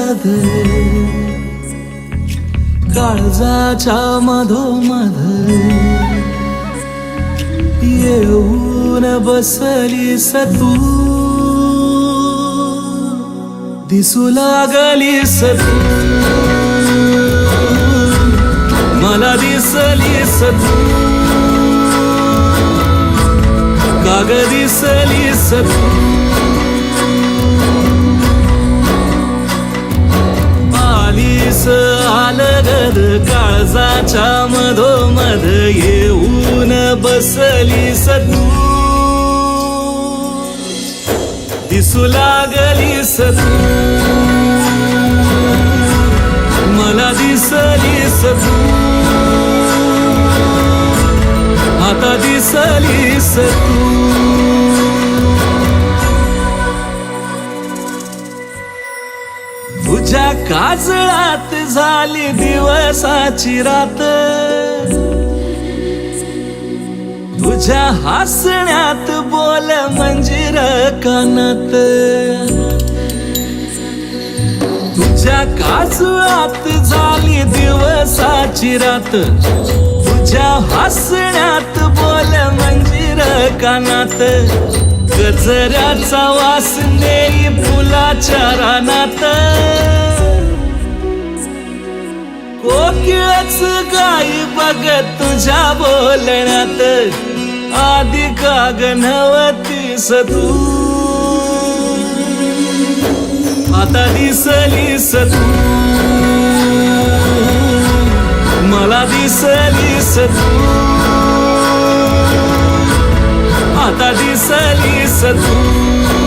मध काळजाच्या मधोमध येऊन बसलीस तू दिसू लागलीस तू मला दिसलीस तू काग दिसलीस तू आलीस आलगद काळजाच्या मधोमध येऊन बसलीस तू दिसू लागलीस तू मला दिसलीस तू आता दिसलीस तू तुझ्या काजळात झाली दिवसाची रात तुझ्या हसण्यात बोल मंजिर कानात तुझ्या काजळात झाली दिवसाची रात तुझ्या हसण्यात बोल मंजिर कानात गजऱ्याचा वास नेई फुलाच्या रानात कोकिळच गाई बघत तुझ्या बोलण्यात आधी काग नव्हतीस तू आता दिसलीस तू मला दिसलीस तू आता दिसलीस तू